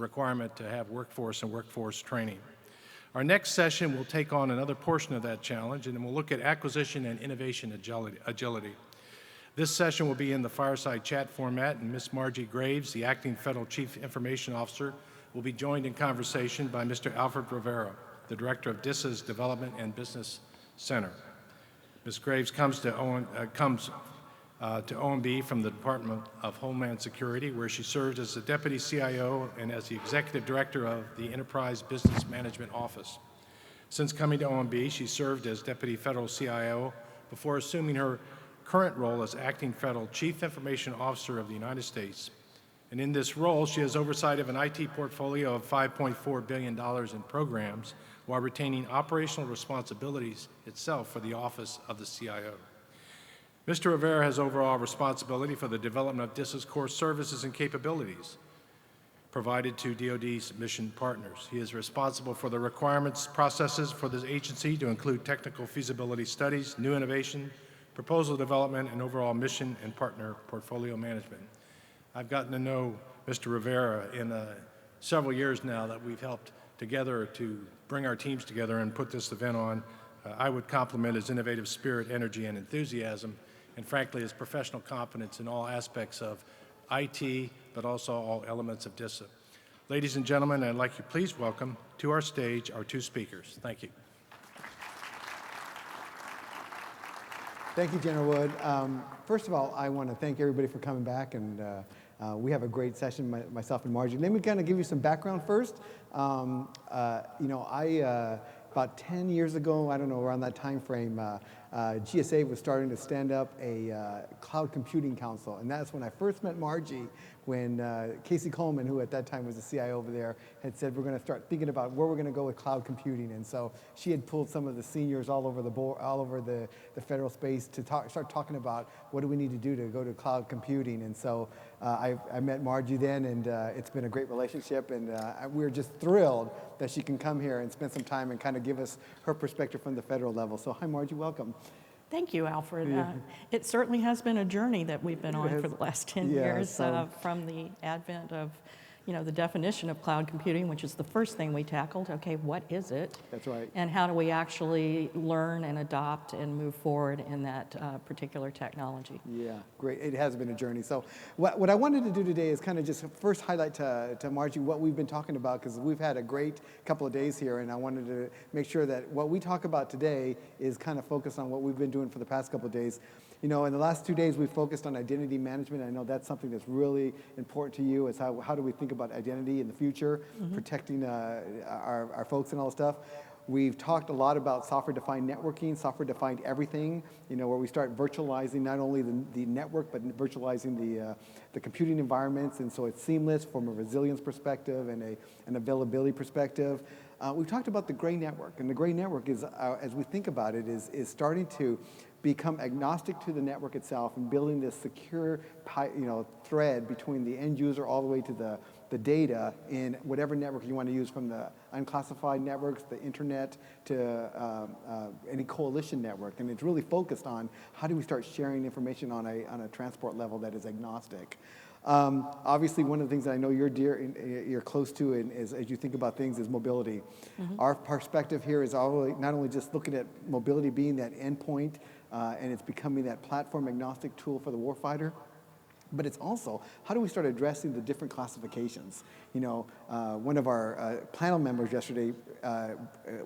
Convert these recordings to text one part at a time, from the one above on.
requirement to have workforce and workforce training. Our next session will take on another portion of that challenge, and we'll look at acquisition and innovation agility. This session will be in the fireside chat format, and Ms. Margie Graves, the Acting Federal Chief Information Officer, will be joined in conversation by Mr. Alfred Rivera, the Director of DISA's Development and Business Center. Ms. Graves comes to OMB from the Department of Homeland Security, where she served as the Deputy CIO and as the Executive Director of the Enterprise Business Management Office. Since coming to OMB, she served as Deputy Federal CIO before assuming her current role as Acting Federal Chief Information Officer of the United States. And in this role, she has oversight of an IT portfolio of $5.4 billion in programs while retaining operational responsibilities itself for the Office of the CIO. Mr. Rivera has overall responsibility for the development of DISA's core services and capabilities provided to DoD's mission partners. He is responsible for the requirements processes for the agency to include technical feasibility studies, new innovation, proposal development, and overall mission and partner portfolio management. I've gotten to know Mr. Rivera in several years now that we've helped together to bring our teams together and put this event on. I would compliment his innovative spirit, energy, and enthusiasm, and frankly, his professional competence in all aspects of IT, but also all elements of DISA. Ladies and gentlemen, I'd like you to please welcome to our stage our two speakers. Thank you. Thank you, General Wood. First of all, I want to thank everybody for coming back, and we have a great session, myself and Margie. Let me kind of give you some background first. About 10 years ago, I don't know, around that time frame, GSA was starting to stand up a cloud computing council, and that's when I first met Margie, when Casey Coleman, who at that time was the CIO over there, had said we're going to start thinking about where we're going to go with cloud computing. And so she had pulled some of the seniors all over the board, all over the federal space to start talking about what do we need to do to go to cloud computing. And so I met Margie then, and it's been a great relationship, and we're just thrilled that she can come here and spend some time and kind of give us her perspective from the federal level. So hi, Margie, welcome. Thank you, Alfred. It certainly has been a journey that we've been on for the last 10 years, from the advent of, the definition of cloud computing, which is the first thing we tackled. Okay, what is it? That's right. And how do we actually learn and adopt and move forward in that particular technology? Yeah, great. It has been a journey. So what I wanted to do today is kind of just first highlight to Margie what we've been talking about, because we've had a great couple of days here, and I wanted to make sure that what we talk about today is kind of focused on what we've been doing for the past couple of days. In the last 2 days, we've focused on identity management. I know that's something that's really important to you, is how do we think about identity in the future, protecting our folks and all that stuff. We've talked a lot about software-defined networking, software-defined everything, where we start virtualizing not only the network, but virtualizing the computing environments, and so it's seamless from a resilience perspective and an availability perspective. We've talked about the gray network, and the gray network is, as we think about it, is starting to become agnostic to the network itself and building this secure thread between the end user all the way to the data in whatever network you want to use, from the unclassified networks, the internet, to any coalition network. And it's really focused on how do we start sharing information on a transport level that is agnostic. Obviously, one of the things that I know you're close to, and as you think about things, is mobility. Our perspective here is not only just looking at mobility being that endpoint, and it's becoming that platform agnostic tool for the warfighter, but it's also, how do we start addressing the different classifications? One of our panel members yesterday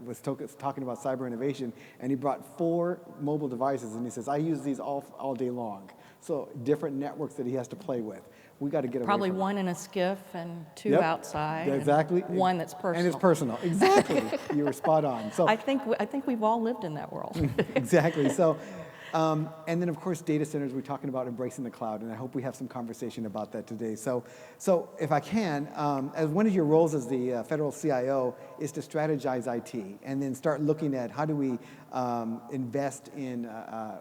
was talking about cyber innovation, and he brought 4 mobile devices, and he says, I use these all day long. So different networks that he has to play with. We got to get probably away from one in a skiff and 2 outside. Exactly. And one that's personal. And it's personal. Exactly. You were spot on. So I think we've all lived in that world. Exactly. So. And then, of course, data centers, we're talking about embracing the cloud, and I hope we have some conversation about that today. So if I can, as one of your roles as the federal CIO is to strategize IT and then start looking at how do we invest in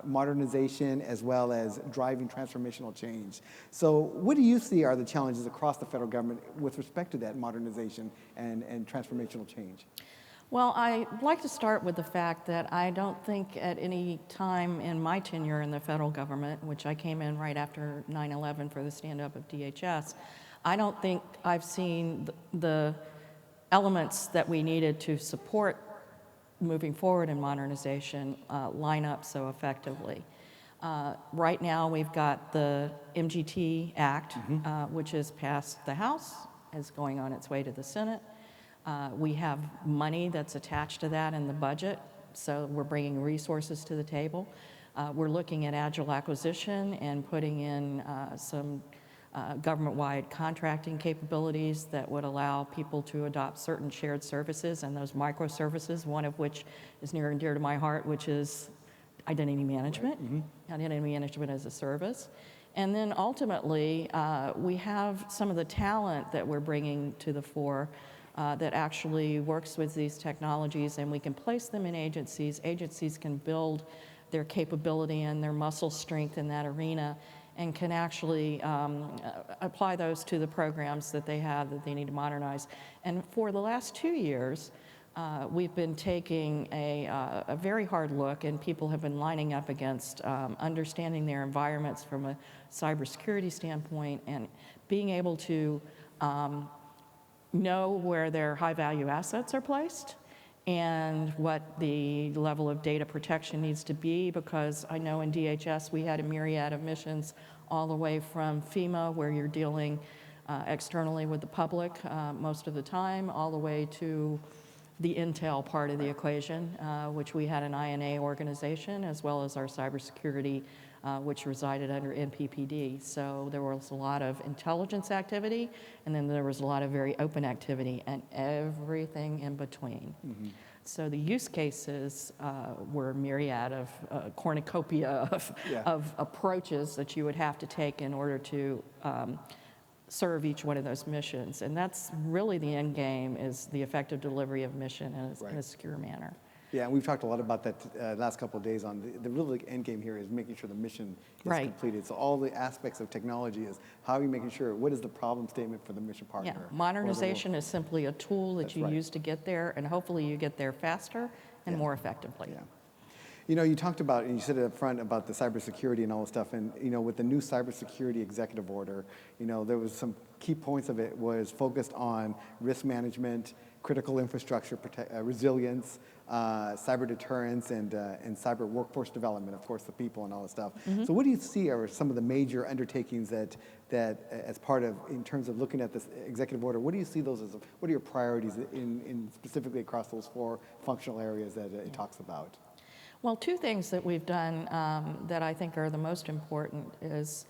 modernization as well as driving transformational change. So what do you see are the challenges across the federal government with respect to that modernization and transformational change? Well, I'd like to start with the fact that I don't think at any time in my tenure in the federal government, which I came in right after 9/11 for the stand-up of DHS, I don't think I've seen the elements that we needed to support moving forward in modernization line up so effectively. Right now, we've got the MGT Act, which has passed the House, is going on its way to the Senate. We have money that's attached to that in the budget, so we're bringing resources to the table. We're looking at agile acquisition and putting in some government-wide contracting capabilities that would allow people to adopt certain shared services and those microservices, one of which is near and dear to my heart, which is identity management, identity management as a service. And then ultimately, we have some of the talent that we're bringing to the fore that actually works with these technologies, and we can place them in agencies. Agencies can build their capability and their muscle strength in that arena and can actually apply those to the programs that they have that they need to modernize. And for the last 2 years, we've been taking a very hard look, and people have been lining up against understanding their environments from a cybersecurity standpoint and being able to know where their high-value assets are placed and what the level of data protection needs to be, because I know in DHS we had a myriad of missions all the way from FEMA, where you're dealing externally with the public most of the time, all the way to the intel part of the equation, which we had an INA organization, as well as our cybersecurity, which resided under NPPD. So there was a lot of intelligence activity, and then there was a lot of very open activity, and everything in between. So the use cases were a myriad of cornucopia of approaches that you would have to take in order to serve each one of those missions. And that's really the end game, is the effective delivery of mission in a secure manner. Yeah, and we've talked a lot about that last couple of days on the real end game here is making sure the mission is completed. So all the aspects of technology is how are you making sure, what is the problem statement for the mission partner? Yeah, modernization is simply a tool that you use to get there, and hopefully you get there faster and more effectively. Yeah. You know, you talked about, and you said it up front about the cybersecurity and all this stuff, and, you know, with the new cybersecurity executive order, you know, there was some key points of it was focused on risk management, critical infrastructure resilience, cyber deterrence, and cyber workforce development, of course, the people and all this stuff. So what do you see are some of the major undertakings that as part of, in terms of looking at this executive order, what do you see those as, what are your priorities in specifically across those 4 functional areas that it talks about? Well, 2 things that we've done that I think are the most important is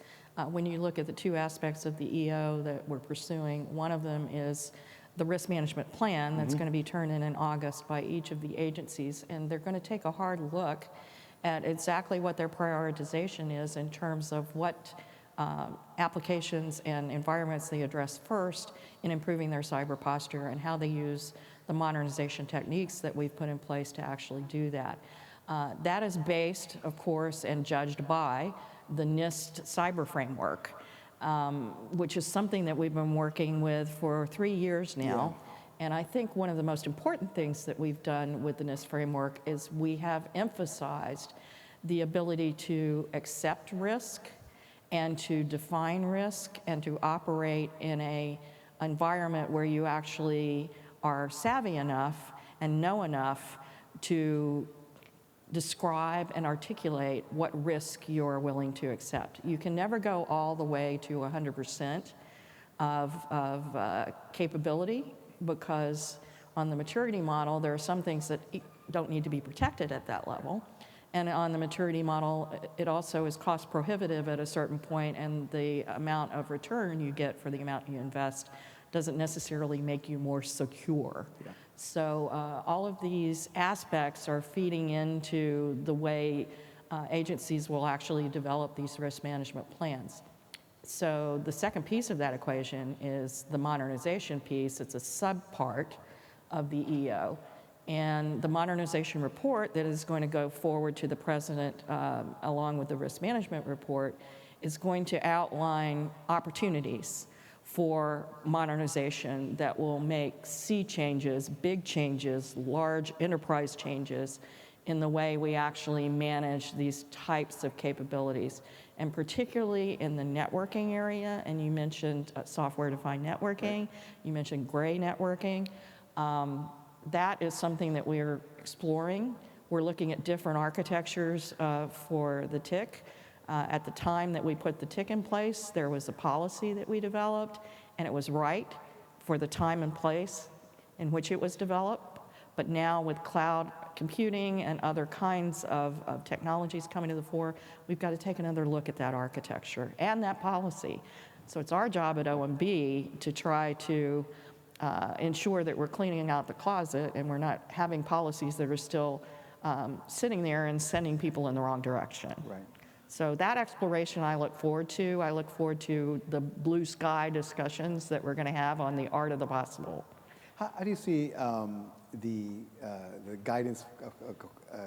when you look at the 2 aspects of the EO that we're pursuing, one of them is the risk management plan that's going to be turned in August by each of the agencies, and they're going to take a hard look at exactly what their prioritization is in terms of what applications and environments they address first in improving their cyber posture and how they use the modernization techniques that we've put in place to actually do that. That is based, of course, and judged by the NIST cyber framework, which is something that we've been working with for 3 years now. Yeah. And I think one of the most important things that we've done with the NIST framework is we have emphasized the ability to accept risk and to define risk and to operate in an environment where you actually are savvy enough and know enough to describe and articulate what risk you're willing to accept. You can never go all the way to 100% of capability, because on the maturity model, there are some things that don't need to be protected at that level. And on the maturity model, it also is cost prohibitive at a certain point, and the amount of return you get for the amount you invest doesn't necessarily make you more secure. Yeah. So all of these aspects are feeding into the way agencies will actually develop these risk management plans. So the second piece of that equation is the modernization piece. It's a subpart of the EO. And the modernization report that is going to go forward to the president along with the risk management report is going to outline opportunities for modernization that will make sea changes, big changes, large enterprise changes in the way we actually manage these types of capabilities. and particularly in the networking area, and you mentioned software-defined networking, you mentioned gray networking. That is something that we're exploring. We're looking at different architectures for the TIC. At the time that we put the TIC in place, there was a policy that we developed, and it was right for the time and place in which it was developed. But now with cloud computing and other kinds of technologies coming to the fore, we've got to take another look at that architecture and that policy. So it's our job at OMB to try to ensure that we're cleaning out the closet and we're not having policies that are still sitting there and sending people in the wrong direction. Right. So that exploration I look forward to. I look forward to the blue sky discussions that we're going to have on the art of the possible. How do you see the guidance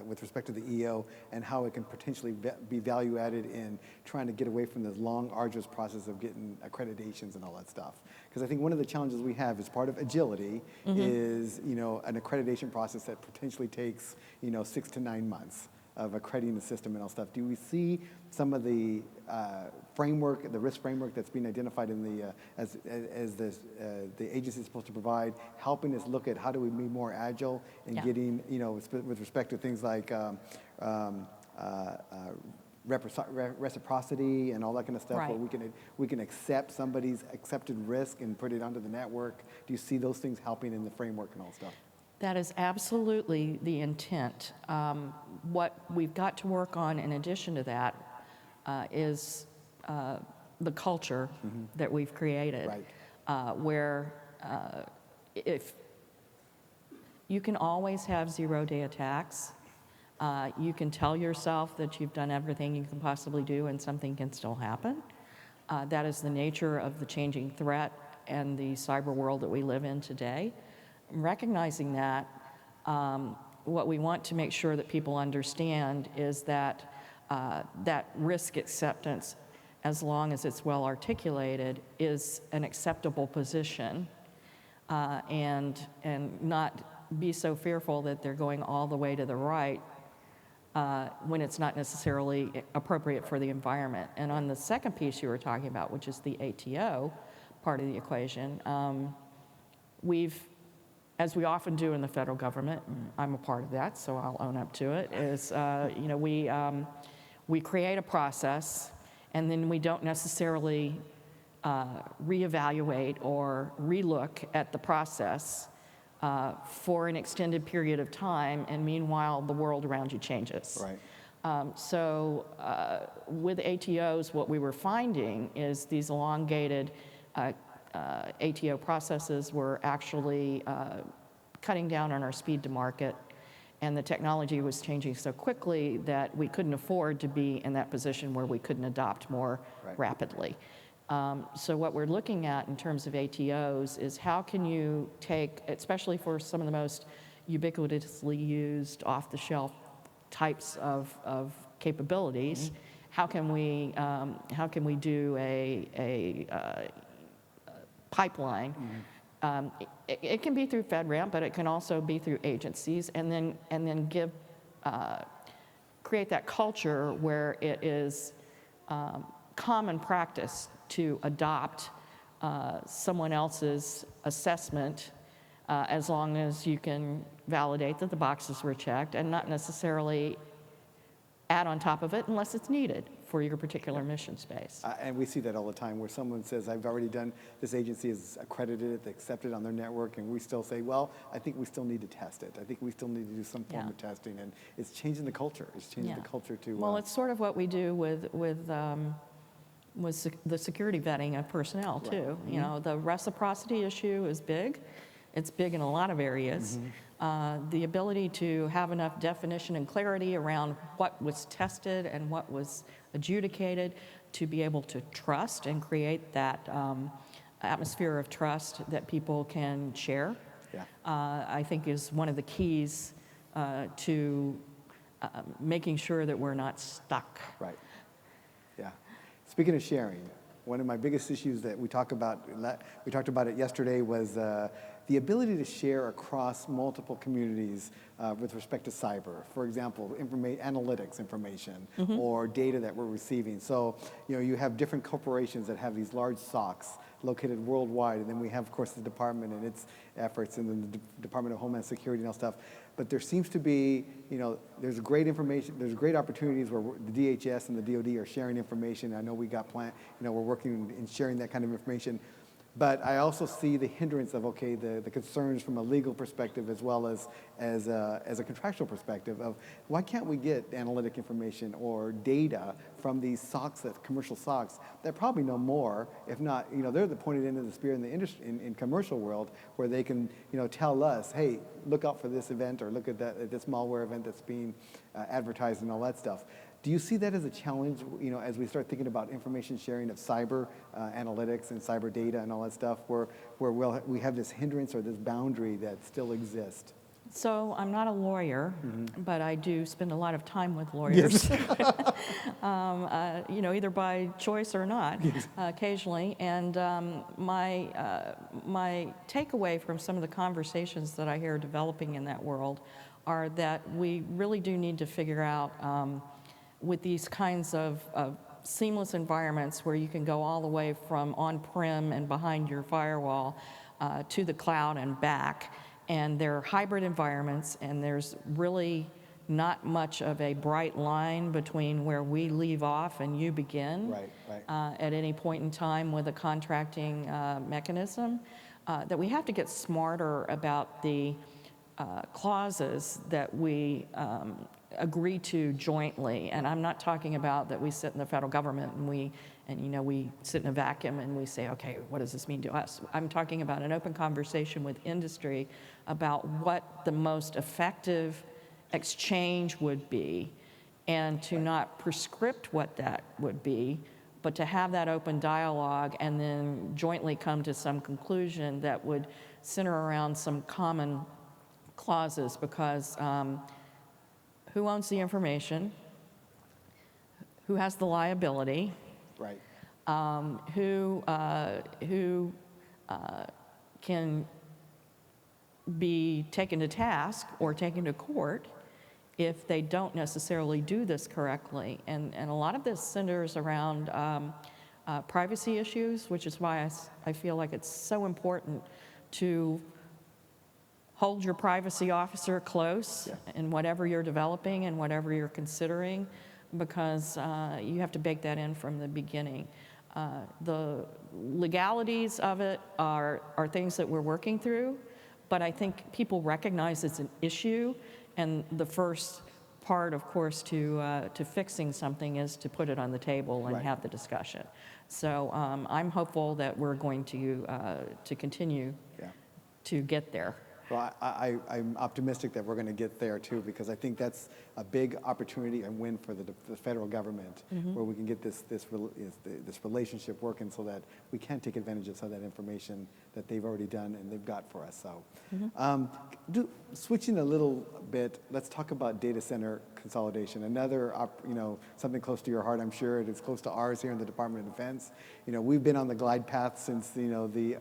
with respect to the EO and how it can potentially be value added in trying to get away from this long, arduous process of getting accreditations and all that stuff? Because I think one of the challenges we have as part of agility is, an accreditation process that potentially takes, 6 to 9 months of accrediting the system and all stuff. Do we see some of the framework, the risk framework that's being identified in the as the agency is supposed to provide, helping us look at how do we be more agile in getting, with respect to things like reciprocity and all that kind of stuff, where we can accept somebody's accepted risk and put it onto the network. Do you see those things helping in the framework and all stuff? That is absolutely the intent. What we've got to work on in addition to that is the culture that we've created, where if you can always have zero-day attacks, you can tell yourself that you've done everything you can possibly do and something can still happen. That is the nature of the changing threat and the cyber world that we live in today. Recognizing that, what we want to make sure that people understand is that that risk acceptance, as long as it's well articulated, is an acceptable position, and not be so fearful that they're going all the way to the right when it's not necessarily appropriate for the environment. And on the second piece you were talking about, which is the ATO part of the equation, we've, as we often do in the federal government, I'm a part of that, so I'll own up to it, is, we create a process and then we don't necessarily reevaluate or relook at the process for an extended period of time, and meanwhile the world around you changes. Right. So with ATOs, what we were finding is these elongated ATO processes were actually cutting down on our speed to market, and the technology was changing so quickly that we couldn't afford to be in that position where we couldn't adopt more rapidly. So what we're looking at in terms of ATOs is how can you take, especially for some of the most ubiquitously used off-the-shelf types of capabilities, how can we do a pipeline? It can be through FedRAMP, but it can also be through agencies, and then create that culture where it is common practice to adopt someone else's assessment as long as you can validate that the boxes were checked, and not necessarily add on top of it unless it's needed for your particular mission space. And we see that all the time where someone says, I've already done, this agency is accredited it, they accept it on their network, and we still say, well, I think we still need to test it. I think we still need to do some form of testing, and it's changing the culture. It's changing the culture to... Well, it's sort of what we do with the security vetting of personnel, too. You know, the reciprocity issue is big. It's big in a lot of areas. The ability to have enough definition and clarity around what was tested and what was adjudicated to be able to trust and create that atmosphere of trust that people can share, I think is one of the keys to making sure that we're not stuck. Right. Yeah. Speaking of sharing, one of my biggest issues that we talked about it yesterday, was the ability to share across multiple communities with respect to cyber. For example, analytics information or data that we're receiving. So, you have different corporations that have these large SOCs located worldwide, and then we have, of course, the department and its efforts, and then the Department of Homeland Security and all stuff. But there seems to be, there's great information, there's great opportunities where the DHS and the DoD are sharing information. I know we got we're working in sharing that kind of information. But I also see the hindrance of, okay, the concerns from a legal perspective as well as a contractual perspective of why can't we get analytic information or data from these SOCs, that commercial SOCs, that probably know more, if not, they're the pointed end of the spear in the industry, in commercial world, where they can, tell us, hey, look out for this event, or look at this malware event that's being advertised and all that stuff. Do you see that as a challenge, as we start thinking about information sharing of cyber analytics and cyber data and all that stuff, where we have this hindrance or this boundary that still exists? So I'm not a lawyer, but I do spend a lot of time with lawyers, either by choice or not, occasionally. And my takeaway from some of the conversations that I hear developing in that world are that we really do need to figure out with these kinds of seamless environments where you can go all the way from on-prem and behind your firewall to the cloud and back. And they're hybrid environments, and there's really not much of a bright line between where we leave off and you begin at any point in time with a contracting mechanism. That we have to get smarter about the clauses that we agree to jointly. And I'm not talking about that we sit in the federal government and we sit in a vacuum and we say, okay, what does this mean to us? I'm talking about an open conversation with industry about what the most effective exchange would be, and to not prescript what that would be, but to have that open dialogue and then jointly come to some conclusion that would center around some common clauses, because who owns the information? Who has the liability? Right. Who can be taken to task or taken to court if they don't necessarily do this correctly? And a lot of this centers around privacy issues, which is why I feel like it's so important to hold your privacy officer close in whatever you're developing and whatever you're considering, because you have to bake that in from the beginning. The legalities of it are things that we're working through, but I think people recognize it's an issue, and the first part, of course, to fixing something is to put it on the table and have the discussion. So I'm hopeful that we're going to continue to get there. Well, I'm optimistic that we're going to get there too, because I think that's a big opportunity and win for the federal government, where we can get this relationship working so that we can take advantage of some of that information that they've already done and they've got for us. So, switching a little bit, let's talk about data center consolidation. Another, something close to your heart, I'm sure. It is close to ours here in the Department of Defense. We've been on the glide path since the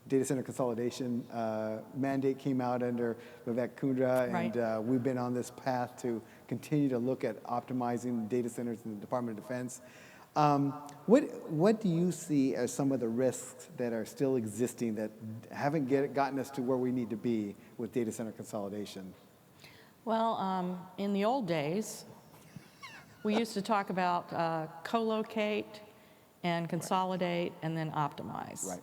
data center consolidation mandate came out under Vivek Kundra, and we've been on this path to continue to look at optimizing data centers in the Department of Defense. What do you see as some of the risks that are still existing that haven't gotten us to where we need to be with data center consolidation? Well, in the old days, we used to talk about co-locate and consolidate and then optimize. Right.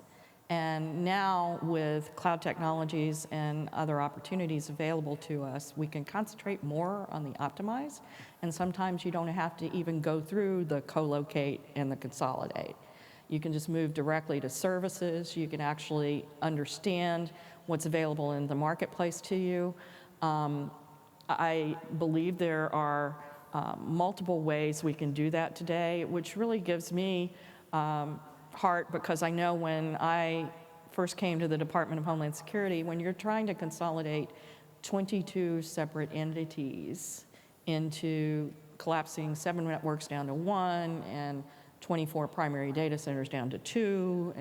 And now, with cloud technologies and other opportunities available to us, we can concentrate more on the optimize, and sometimes you don't have to even go through the co-locate and the consolidate. You can just move directly to services. You can actually understand what's available in the marketplace to you. I believe there are multiple ways we can do that today, which really gives me heart, because I know when I first came to the Department of Homeland Security, when you're trying to consolidate 22 separate entities into collapsing 7 networks down to 1 and 24 primary data centers down to 2,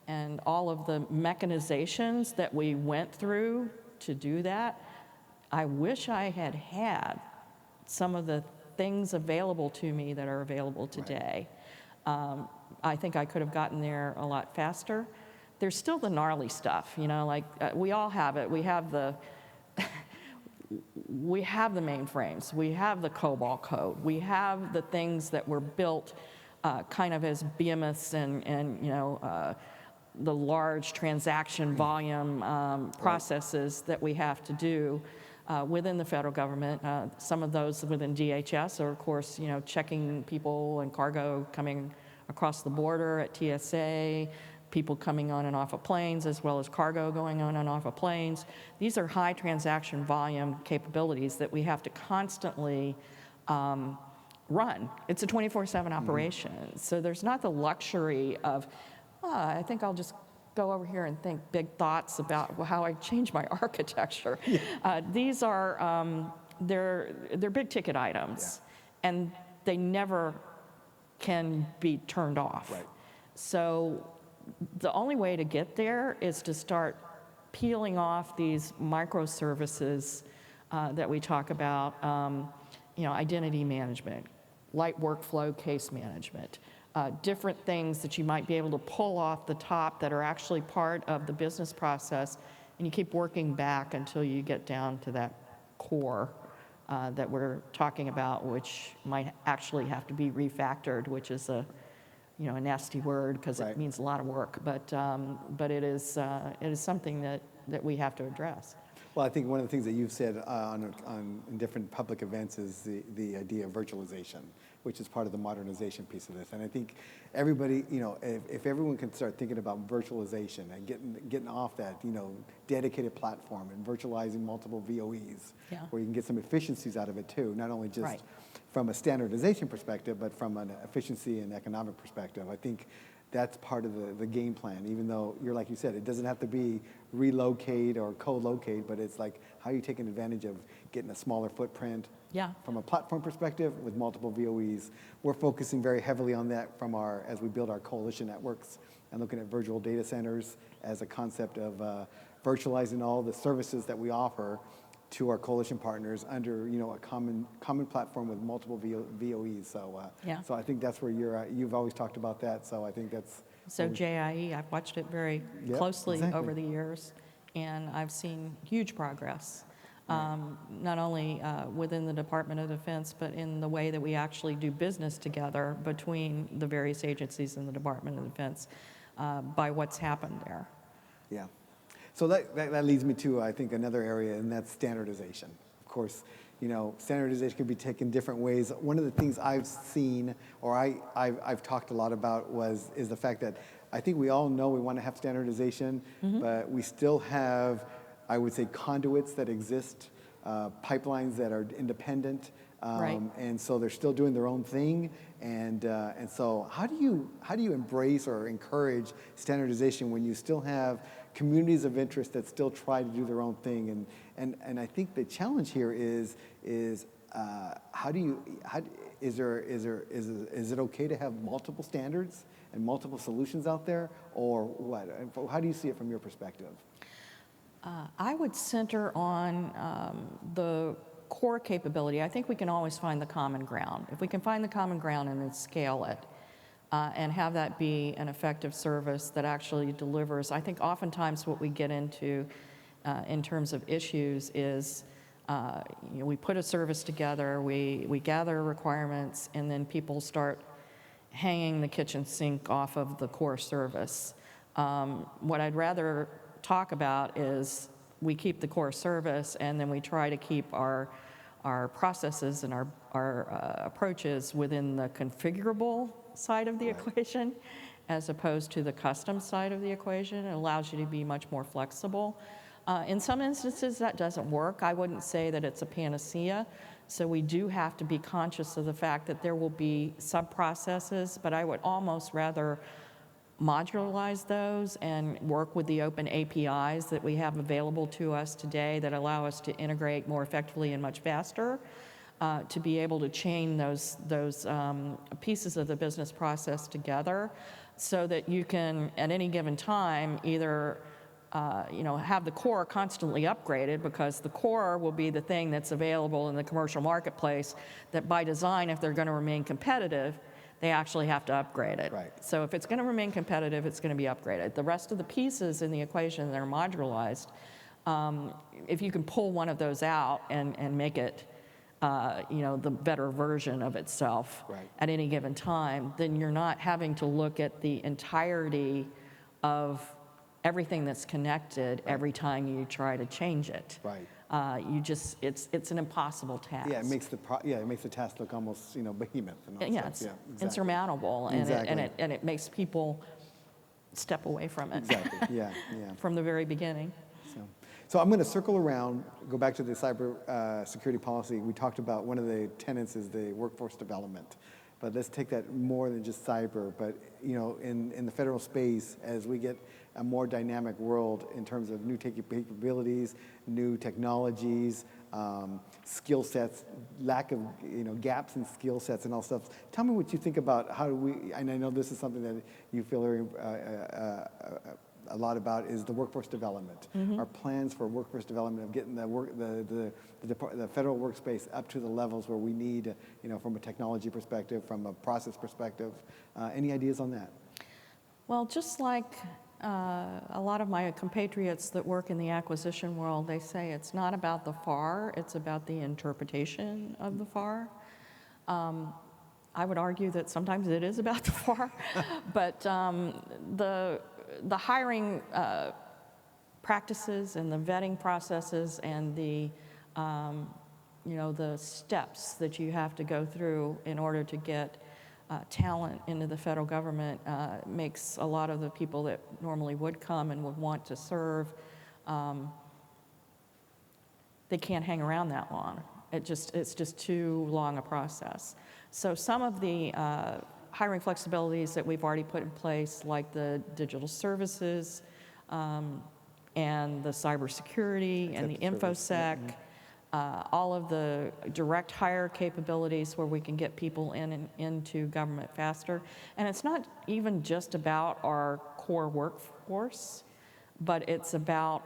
and all of the mechanizations that we went through to do that, I wish I had had some of the things available to me that are available today. I think I could have gotten there a lot faster. There's still the gnarly stuff, you know, like we all have it. We have the we have the mainframes, we have the COBOL code, we have the things that were built kind of as behemoths and you know, the large transaction volume processes that we have to do within the federal government. Some of those within DHS are, of course, you know, checking people and cargo coming across the border at TSA, people coming on and off of planes, as well as cargo going on and off of planes. These are high transaction volume capabilities that we have to constantly run. It's a 24/7 operation. So there's not the luxury of, I think I'll just go over here and think big thoughts about how I change my architecture. These are, they're big ticket items, and they never can be turned off. Right. So the only way to get there is to start peeling off these microservices that we talk about, you know, identity management, light workflow case management, different things that you might be able to pull off the top that are actually part of the business process, and you keep working back until you get down to that core that we're talking about, which might actually have to be refactored, which is a, you know, a nasty word because it means a lot of work, but it is something that we have to address. Well, I think one of the things that you've said in different public events is the idea of virtualization, which is part of the modernization piece of this. And I think everybody, you know, if everyone can start thinking about virtualization and getting off that, you know, dedicated platform and virtualizing multiple VOEs, where you can get some efficiencies out of it too, not only just from a standardization perspective, but from an efficiency and economic perspective. I think that's part of the game plan, even though you're, like you said, it doesn't have to be relocate or co-locate, but it's like how are you taking advantage of getting a smaller footprint from a platform perspective with multiple VOEs. We're focusing very heavily on that as we build our coalition networks and looking at virtual data centers as a concept of virtualizing all the services that we offer to our coalition partners under, you know, a common platform with multiple VOEs. So, so I think that's where you've always talked about that. So I think that's. So JIE, I've watched it very closely over the years, and I've seen huge progress, not only within the Department of Defense, but in the way that we actually do business together between the various agencies in the Department of Defense by what's happened there. Yeah. So that leads me to, I think, another area, and that's standardization. Of course, you know, standardization can be taken different ways. One of the things I've seen, or I've talked a lot about, is the fact that I think we all know we want to have standardization, but we still have, I would say, conduits that exist, pipelines that are independent, and so they're still doing their own thing. And so how do you embrace or encourage standardization when you still have communities of interest that still try to do their own thing? And I think the challenge here is is it okay to have multiple standards and multiple solutions out there, or what? How do you see it from your perspective? I would center on the core capability. I think we can always find the common ground. If we can find the common ground and then scale it and have that be an effective service that actually delivers, I think oftentimes what we get into in terms of issues is you know, we put a service together, we gather requirements, and then people start hanging the kitchen sink off of the core service. What I'd rather talk about is we keep the core service, and then we try to keep our processes and our approaches within the configurable side of the equation as opposed to the custom side of the equation. It allows you to be much more flexible. In some instances, that doesn't work. I wouldn't say that it's a panacea. So we do have to be conscious of the fact that there will be sub-processes, but I would almost rather modularize those and work with the open APIs that we have available to us today that allow us to integrate more effectively and much faster. to be able to chain those pieces of the business process together so that you can, at any given time, either have the core constantly upgraded, because the core will be the thing that's available in the commercial marketplace that by design, if they're going to remain competitive, they actually have to upgrade it. Right. So if it's going to remain competitive, it's going to be upgraded. The rest of the pieces in the equation that are modularized, if you can pull one of those out and make it the better version of itself Right. at any given time, then you're not having to look at the entirety of everything that's connected every time you try to change it. Right. It's an impossible task. Yeah, it makes the task look almost behemoth. And all Yeah, stuff. it's Exactly. insurmountable, and Exactly. it makes people step away from it Exactly. Yeah. from the very beginning. So I'm going to circle around, go back to the cyber security policy. We talked about one of the tenets is the workforce development. But let's take that more than just cyber. But in the federal space, as we get a more dynamic world in terms of new capabilities, new technologies, skill sets, lack of gaps in skill sets and all stuff. Tell me what you think about how do we, and I know this is something that you feel very a lot about, is the workforce development. Our plans for workforce development of getting the federal workspace up to the levels where we need, from a technology perspective, from a process perspective. Any ideas on that? Well, just like a lot of my compatriots that work in the acquisition world, they say it's not about the FAR, it's about the interpretation of the FAR. I would argue that sometimes it is about the FAR, but the hiring practices and the vetting processes and the steps that you have to go through in order to get talent into the federal government makes a lot of the people that normally would come and would want to serve, they can't hang around that long. It's just too long a process. So some of the hiring flexibilities that we've already put in place, like the digital services and the cybersecurity and the InfoSec, all of the direct hire capabilities where we can get people in and into government faster. And it's not even just about our core workforce, but it's about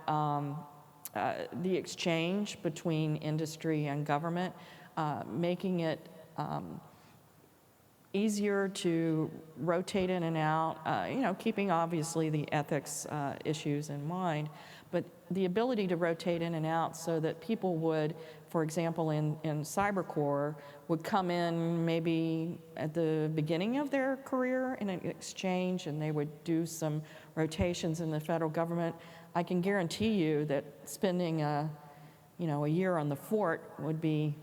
the exchange between industry and government, making it easier to rotate in and out, keeping obviously the ethics issues in mind, but the ability to rotate in and out so that people would, for example, in CyberCorps, would come in maybe at the beginning of their career in an exchange, and they would do some rotations in the federal government. I can guarantee you that spending a year on the fort would be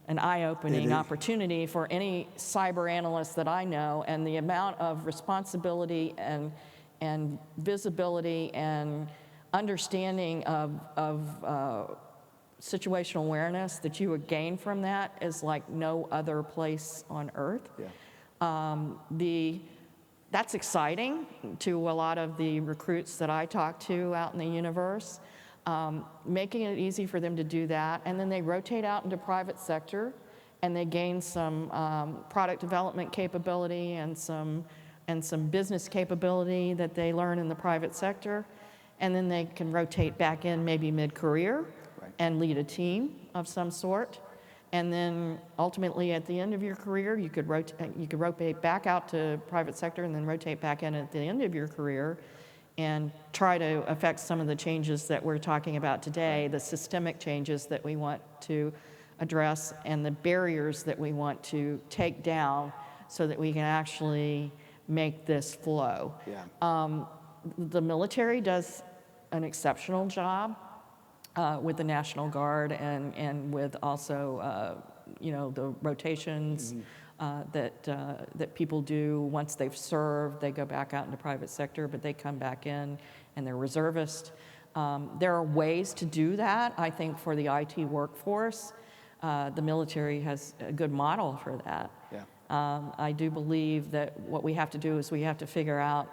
an eye-opening opportunity for any cyber analyst that I know, and the amount of responsibility and visibility and understanding of situational awareness that you would gain from that is like no other place on earth. Yeah. That's exciting to a lot of the recruits that I talk to out in the universe, making it easy for them to do that, and then they rotate out into private sector and they gain some product development capability and some business capability that they learn in the private sector, and then they can rotate back in maybe mid-career and lead a team of some sort. And then ultimately at the end of your career, you could rotate back out to private sector and then rotate back in at the end of your career and try to affect some of the changes that we're talking about today, the systemic changes that we want to address and the barriers that we want to take down so that we can actually make this flow. Yeah. The military does an exceptional job with the National Guard and with also, the rotations that people do once they've served. They go back out into private sector, but they come back in and they're reservists. There are ways to do that, I think, for the IT workforce. The military has a good model for that. Yeah. I do believe that what we have to do is we have to figure out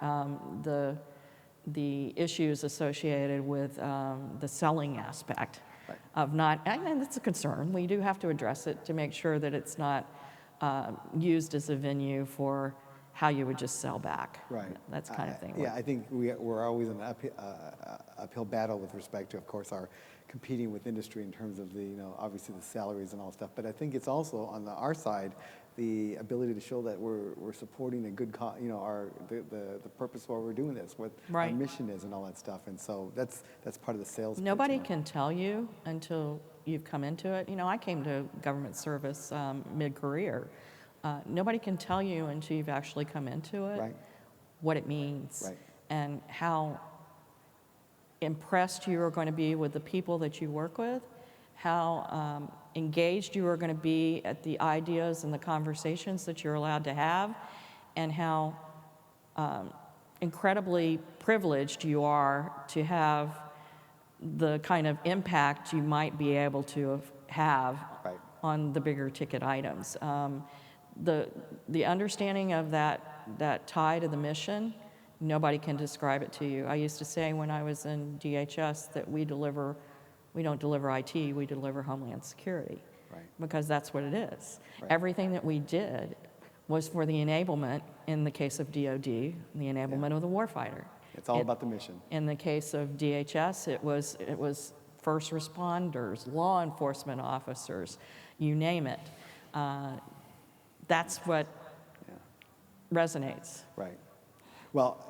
the issues associated with the selling aspect Right. of not, and it's a concern. We do have to address it to make sure that it's not used as a venue for how you would just sell back. Right. That's kind of thing. Yeah, I think we're always in an uphill battle with respect to, of course, our competing with industry in terms of the, obviously the salaries and all stuff. But I think it's also on our side, the ability to show that we're supporting a good, the purpose of why we're doing this, what our mission is, and all that stuff. And so that's part of the sales. Nobody can tell you until you've come into it. I came to government service mid-career. Nobody can tell you until you've actually come into it what it means and how impressed you are going to be with the people that you work with, how engaged you are going to be at the ideas and the conversations that you're allowed to have, and how incredibly privileged you are to have the kind of impact you might be able to have on the bigger ticket items. The understanding of that tie to the mission, nobody can describe it to you. I used to say when I was in DHS that we don't deliver IT, we deliver Homeland Security, because that's what it is. Everything that we did was for the enablement, in the case of DoD, the enablement of the warfighter. It's all about the mission. In the case of DHS, it was first responders, law enforcement officers, you name it. That's what resonates. Right. Well,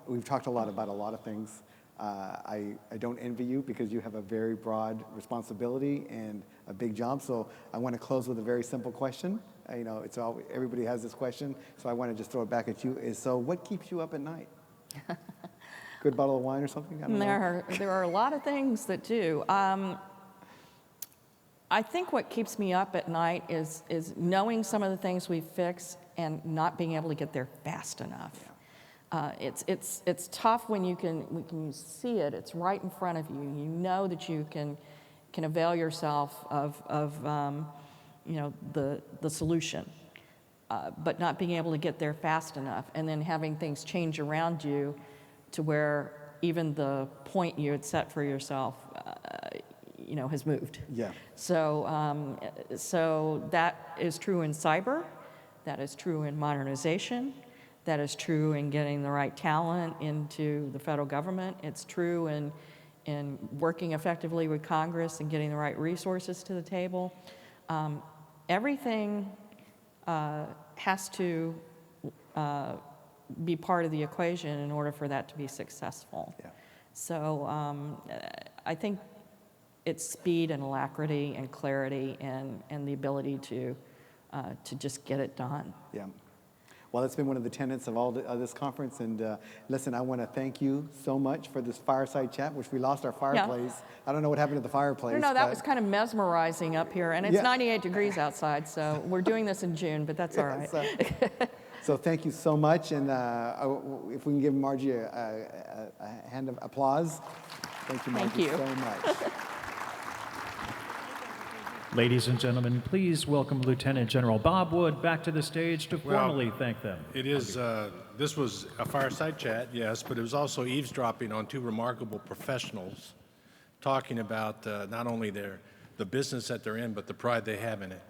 we've talked a lot about a lot of things. I don't envy you because you have a very broad responsibility and a big job. So I want to close with a very simple question. Everybody has this question, so I want to just throw it back at you. So what keeps you up at night? Good bottle of wine or something? I don't know. There are a lot of things that do. I think what keeps me up at night is knowing some of the things we fix and not being able to get there fast enough. It's tough when you can see it. It's right in front of you. You know that you can avail yourself of the solution, but not being able to get there fast enough, and then having things change around you to where even the point you had set for yourself has moved. Yeah. So that is true in cyber, that is true in modernization, that is true in getting the right talent into the federal government. It's true in working effectively with Congress and getting the right resources to the table. Everything has to be part of the equation in order for that to be successful. Yeah. So I think it's speed and alacrity and clarity and the ability to just get it done. Yeah. Well, that's been one of the tenets of this conference. And listen, I want to thank you so much for this fireside chat, which we lost our fireplace. Yeah. I don't know what happened to the fireplace. No, that was kind of mesmerizing up here. And it's 98 degrees outside, so we're doing this in June, but that's all right. So thank you so much. And if we can give Margie a hand of applause. Thank you, Margie, so much. Ladies and gentlemen, please welcome Lieutenant General Bob Wood back to the stage to formally thank them. It is, this was a fireside chat, yes, but it was also eavesdropping on two remarkable professionals talking about not only the business that they're in, but the pride they have in it.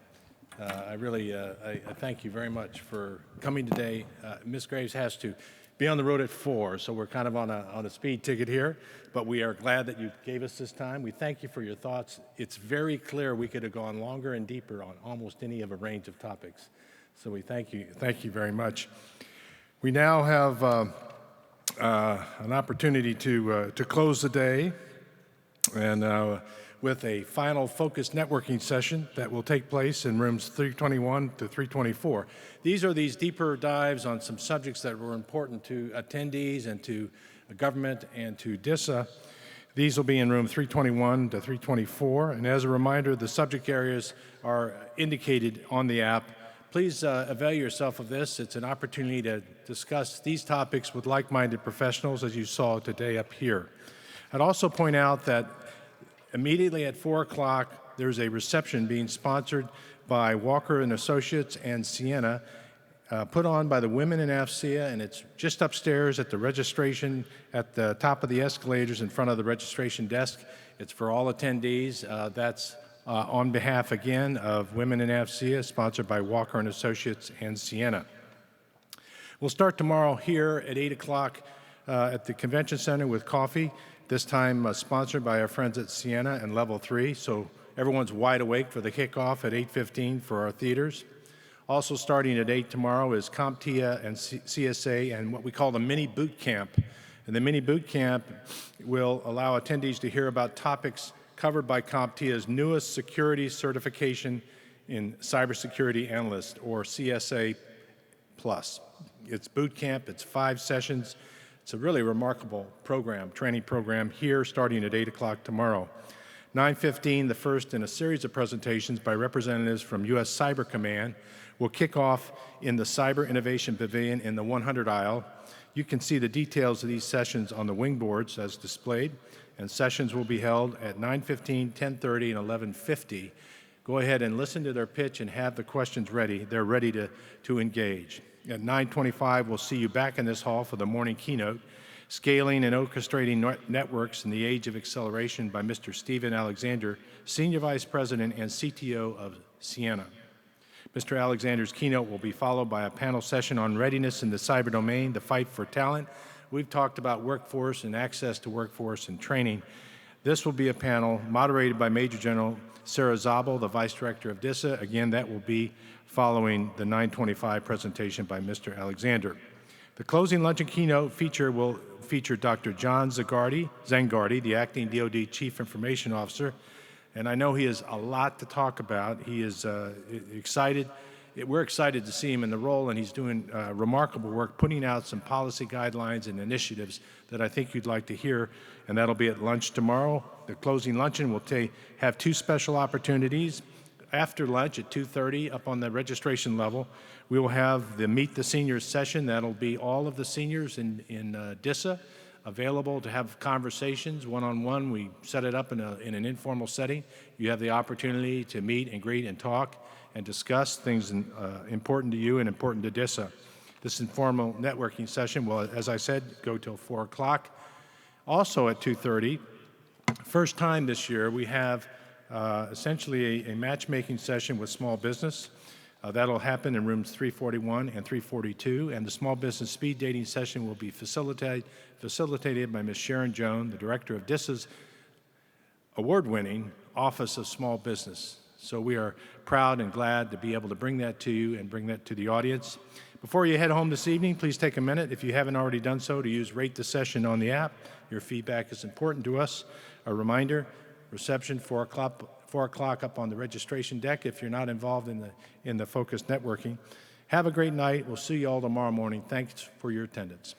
I really I thank you very much for coming today. Ms. Graves has to be on the road at 4, so we're kind of on a speed ticket here, but we are glad that you gave us this time. We thank you for your thoughts. It's very clear we could have gone longer and deeper on almost any of a range of topics. So we thank you very much. We now have an opportunity to close the day, and with a final focused networking session that will take place in rooms 321 to 324. These are deeper dives on some subjects that were important to attendees and to the government and to DISA. These will be in room 321 to 324. And as a reminder, the subject areas are indicated on the app. Please avail yourself of this. It's an opportunity to discuss these topics with like-minded professionals, as you saw today up here. I'd also point out that immediately at 4 o'clock, there's a reception being sponsored by Walker & Associates and Sienna put on by the women in AFCEA, and it's just upstairs at the registration, at the top of the escalators in front of the registration desk. It's for all attendees. That's on behalf, again, of Women in AFCEA, sponsored by Walker & Associates and Sienna. We'll start tomorrow here at 8 o'clock at the Convention Center with coffee, this time sponsored by our friends at Sienna and Level 3, so everyone's wide awake for the kickoff at 8:15 for our theaters. Also starting at 8 tomorrow is CompTIA and CSA and what we call the mini boot camp. And the mini boot camp will allow attendees to hear about topics covered by CompTIA's newest security certification in cybersecurity analyst, or CSA+. It's boot camp, it's 5 sessions. It's a really remarkable program, training program here starting at 8 o'clock tomorrow. 9:15, the first in a series of presentations by representatives from U.S. Cyber Command, will kick off in the Cyber Innovation Pavilion in the 100 aisle. You can see the details of these sessions on the wing boards as displayed, and sessions will be held at 9:15, 10:30, and 11:50. Go ahead and listen to their pitch and have the questions ready. They're ready to engage. At 9:25, we'll see you back in this hall for the morning keynote, Scaling and Orchestrating Networks in the Age of Acceleration by Mr. Stephen Alexander, Senior Vice President and CTO of Sienna. Mr. Alexander's keynote will be followed by a panel session on readiness in the cyber domain, the fight for talent. We've talked about workforce and access to workforce and training. This will be a panel moderated by Major General Sarah Zabel, the Vice Director of DISA. Again, that will be following the 9:25 presentation by Mr. Alexander. The closing luncheon keynote will feature Dr. John Zangardi, the Acting DoD Chief Information Officer, and I know he has a lot to talk about. He is excited. We're excited to see him in the role, and he's doing remarkable work putting out some policy guidelines and initiatives that I think you'd like to hear, and that'll be at lunch tomorrow. The closing luncheon will have 2 special opportunities. After lunch at 2:30 up on the registration level, we will have the Meet the Seniors session. That'll be all of the seniors in DISA available to have conversations one-on-one. We set it up in an informal setting. You have the opportunity to meet and greet and talk and discuss things important to you and important to DISA. This informal networking session will, as I said, go till 4 o'clock. Also at 2:30, first time this year, we have essentially a matchmaking session with small business. That'll happen in rooms 341 and 342, and the small business speed dating session will be facilitated by Ms. Sharon Joan, the director of DISA's award-winning Office of Small Business. So we are proud and glad to be able to bring that to you and bring that to the audience. Before you head home this evening, please take a minute, if you haven't already done so, to use Rate the Session on the app. Your feedback is important to us. A reminder, reception 4 o'clock up on the registration deck if you're not involved in the focused networking. Have a great night. We'll see you all tomorrow morning. Thanks for your attendance.